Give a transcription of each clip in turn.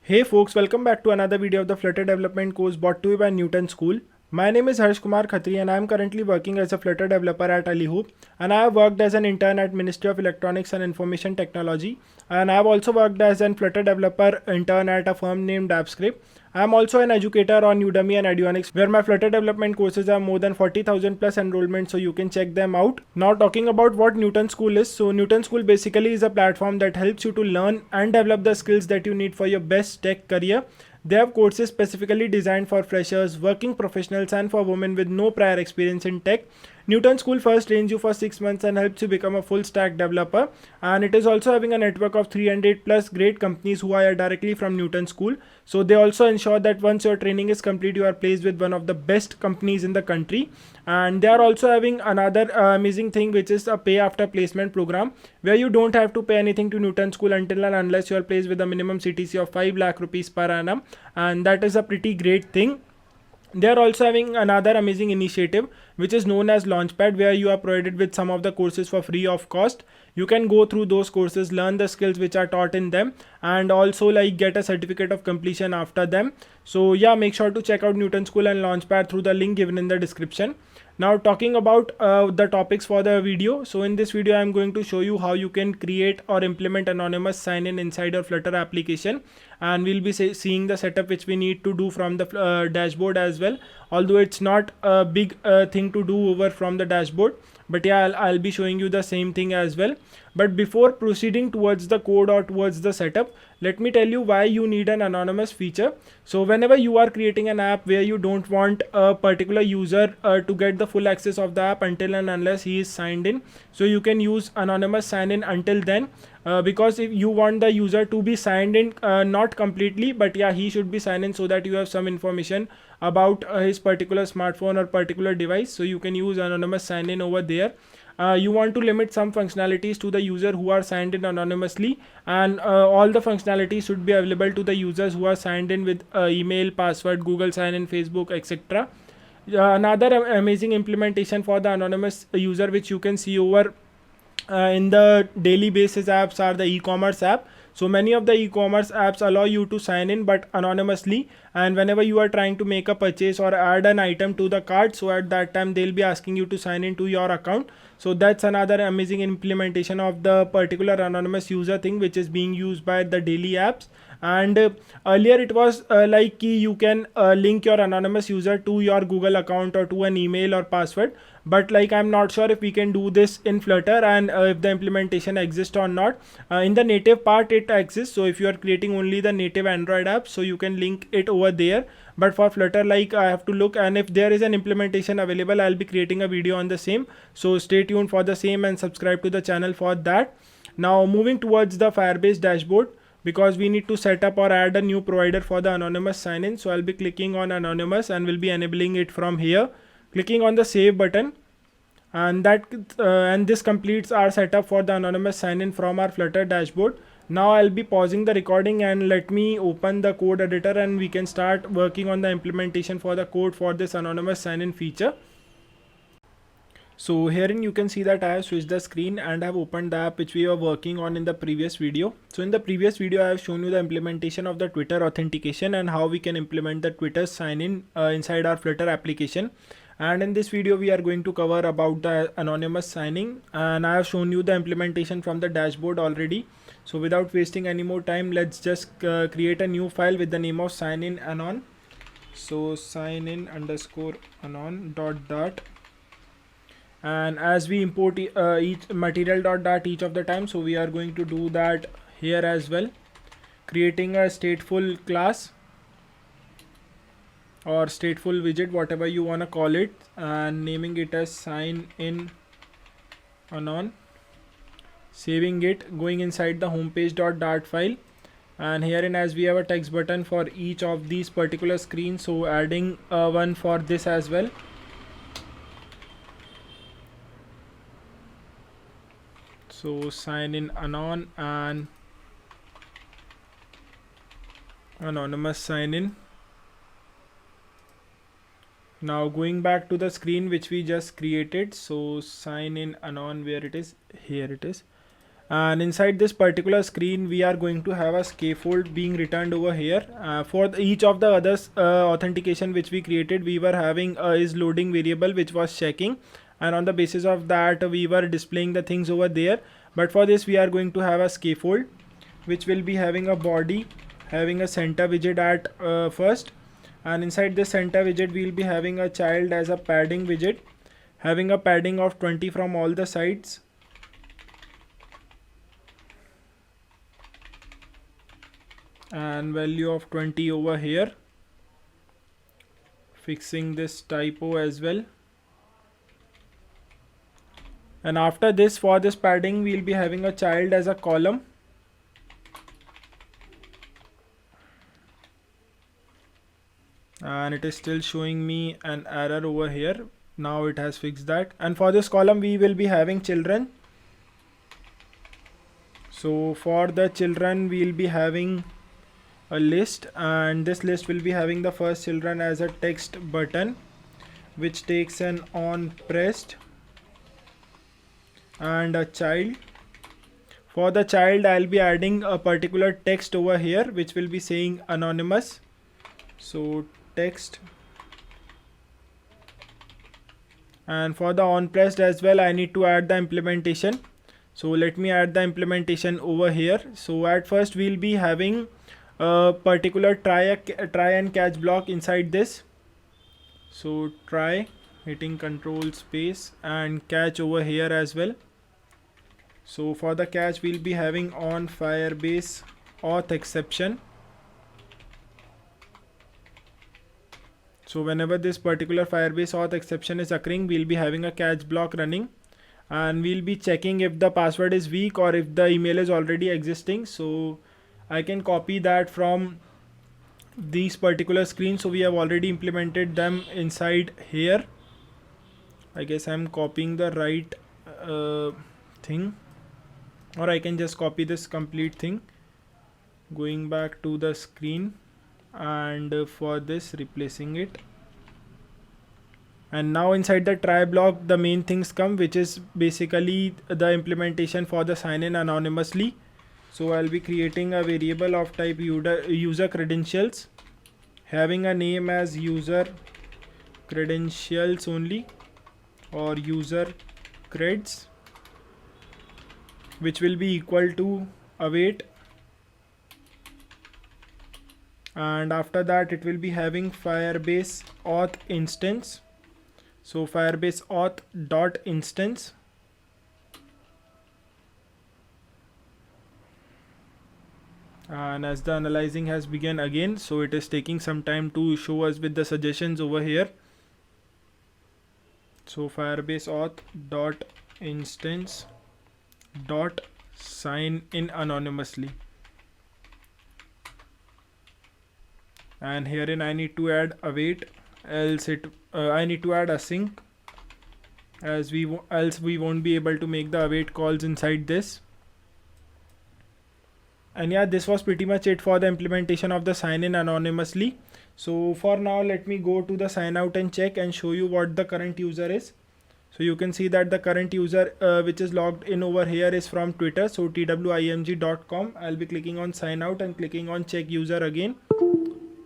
Hey folks, welcome back to another video of the Flutter Development course brought to you by Newton School. My name is Harsh Kumar Khatri and I am currently working as a Flutter developer at Alihoop, and I have worked as an intern at Ministry of Electronics and Information Technology, and I have also worked as an Flutter developer intern at a firm named AppScript. I am also an educator on Udemy and Unacademy, where my Flutter development courses have more than 40,000 plus enrollment, so you can check them out. Now talking about what Newton School is. So Newton School basically is a platform that helps you to learn and develop the skills that you need for your best tech career. They have courses specifically designed for freshers, working professionals, and for women with no prior experience in tech. Newton School first trains you for 6 months and helps you become a full stack developer, and it is also having a network of 300 plus great companies who hire directly from Newton School. So they also ensure that once your training is complete, you are placed with one of the best companies in the country. And they are also having another amazing thing, which is a pay after placement program, where you don't have to pay anything to Newton School until and unless you are placed with a minimum CTC of 5 lakh rupees per annum, and that is a pretty great thing. They are also having another amazing initiative which is known as Launchpad, where you are provided with some of the courses for free of cost. You can go through those courses, learn the skills which are taught in them, and also like get a certificate of completion after them. So yeah, make sure to check out Newton School and Launchpad through the link given in the description. Now talking about the topics for the video. So in this video I am going to show you how you can create or implement anonymous sign-in inside your Flutter application, and we'll be seeing the setup which we need to do from the dashboard as well, although it's not a big thing to do over from the dashboard, but yeah, I'll be showing you the same thing as well. But before proceeding towards the code or towards the setup, let me tell you why you need an anonymous feature. So whenever you are creating an app where you don't want a particular user to get the full access of the app until and unless he is signed in, so you can use anonymous sign in until then, because if you want the user to be signed in, not completely, but yeah, he should be signed in so that you have some information about his particular smartphone or particular device, so you can use anonymous sign in over there. You want to limit some functionalities to the user who are signed in anonymously, and all the functionalities should be available to the users who are signed in with email, password, Google sign in, Facebook, etc. Another amazing implementation for the anonymous user which you can see over in the daily basis apps are the e-commerce app. So many of the e-commerce apps allow you to sign in but anonymously, and whenever you are trying to make a purchase or add an item to the cart, so at that time they'll be asking you to sign into your account. So that's another amazing implementation of the particular anonymous user thing which is being used by the daily apps. And earlier it was like you can link your anonymous user to your Google account or to an email or password, but like I'm not sure if we can do this in Flutter, and if the implementation exists or not. In the native part it exists, so if you are creating only the native Android app, so you can link it over there. But for Flutter, like I have to look, and if there is an implementation available, I'll be creating a video on the same, so stay tuned for the same and subscribe to the channel for that. Now moving towards the Firebase dashboard, because we need to set up or add a new provider for the anonymous sign-in. So I'll be clicking on anonymous and will be enabling it from here, clicking on the save button, and and this completes our setup for the anonymous sign-in from our Flutter dashboard. Now I'll be pausing the recording and let me open the code editor, and we can start working on the implementation for the code for this anonymous sign-in feature. So herein you can see that I have switched the screen and I have opened the app which we were working on in the previous video. So in the previous video I have shown you the implementation of the Twitter authentication and how we can implement the Twitter sign-in inside our Flutter application. And in this video we are going to cover about the anonymous signing, and I have shown you the implementation from the dashboard already. So without wasting any more time, let's just create a new file with the name of sign-in anon. So sign-in underscore anon dot, and as we import each material dot each of the time, so we are going to do that here as well, creating a stateful class or stateful widget, whatever you want to call it, and naming it as sign in anon, saving it, going inside the homepage.dart file, and herein as we have a text button for each of these particular screens, so adding one for this as well. So sign in anon and anonymous sign in. Now going back to the screen which we just created, so sign in anon, where it is, here it is. And inside this particular screen we are going to have a scaffold being returned over here. Each of the others authentication which we created, we were having is loading variable which was checking, and on the basis of that we were displaying the things over there. But for this we are going to have a scaffold which will be having a body, having a center widget at first, and inside this center widget we will be having a child as a padding widget, having a padding of 20 from all the sides. And value of 20 over here, fixing this typo as well. And after this, for this padding we'll be having a child as a column, and it is still showing me an error over here. Now it has fixed that. And for this column we will be having children. So for the children we'll be having a list, and this list will be having the first children as a text button which takes an on pressed, and a child. For the child I'll be adding a particular text over here which will be saying anonymous. So text. And for the on pressed as well I need to add the implementation. So let me add the implementation over here. So at first we'll be having a particular try and catch block inside this. So try, hitting control space, and catch over here as well. So for the catch we'll be having on Firebase auth exception. So whenever this particular Firebase auth exception is occurring, we'll be having a catch block running, and we'll be checking if the password is weak or if the email is already existing. So I can copy that from these particular screens. So we have already implemented them inside here. I guess I'm copying the right thing, or I can just copy this complete thing, going back to the screen, and for this replacing it. And now inside the try block the main things come, which is basically the implementation for the sign in anonymously. So I'll be creating a variable of type user credentials, having a name as user credentials only, or user creds, which will be equal to await. And after that it will be having Firebase auth instance. So Firebase auth dot instance, and as the analyzing has begun again, so it is taking some time to show us with the suggestions over here. So Firebase auth dot instance dot sign in anonymously, and herein I need to add await, else I need to add async, as else we won't be able to make the await calls inside this. And yeah, this was pretty much it for the implementation of the sign in anonymously. So for now let me go to the sign out and check and show you what the current user is. So you can see that the current user which is logged in over here is from Twitter, so twimg.com. I'll be clicking on sign out and clicking on check user again,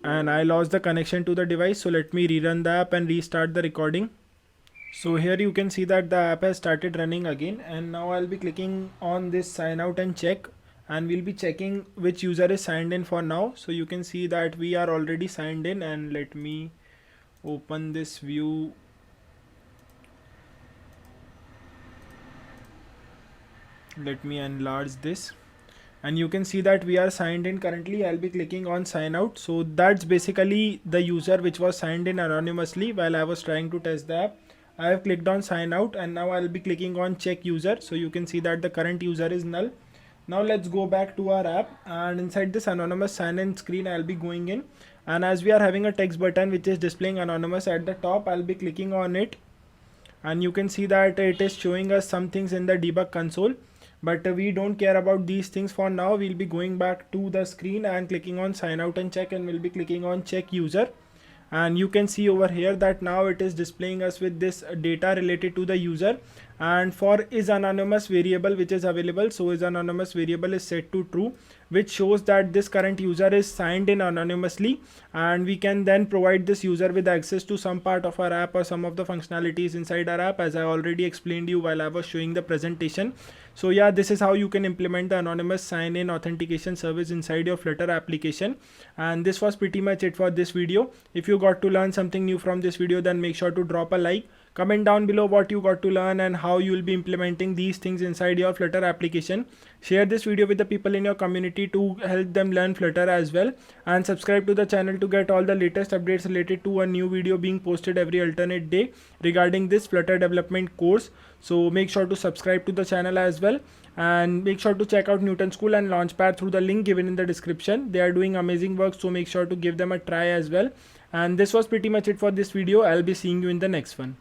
and I lost the connection to the device. So let me rerun the app and restart the recording. So here you can see that the app has started running again, and now I'll be clicking on this sign out and check, and we'll be checking which user is signed in for now. So you can see that we are already signed in, and let me open this view. Let me enlarge this, and you can see that we are signed in currently. I'll be clicking on sign out. So that's basically the user which was signed in anonymously while I was trying to test the app. I have clicked on sign out, and now I'll be clicking on check user. So you can see that the current user is null. Now let's go back to our app, and inside this anonymous sign in screen I'll be going in, and as we are having a text button which is displaying anonymous at the top, I'll be clicking on it, and you can see that it is showing us some things in the debug console. But we don't care about these things for now. We'll be going back to the screen and clicking on sign out and check, and we'll be clicking on check user, and you can see over here that now it is displaying us with this data related to the user, and for is anonymous variable which is available, so is anonymous variable is set to true, which shows that this current user is signed in anonymously, and we can then provide this user with access to some part of our app or some of the functionalities inside our app, as I already explained you while I was showing the presentation. So yeah, this is how you can implement the anonymous sign-in authentication service inside your Flutter application. And this was pretty much it for this video. If you got to learn something new from this video, then make sure to drop a like. Comment down below what you got to learn and how you will be implementing these things inside your Flutter application. Share this video with the people in your community to help them learn Flutter as well. And subscribe to the channel to get all the latest updates related to a new video being posted every alternate day regarding this Flutter development course. So make sure to subscribe to the channel as well. And make sure to check out Newton School and Launchpad through the link given in the description. They are doing amazing work, so make sure to give them a try as well. And this was pretty much it for this video. I'll be seeing you in the next one.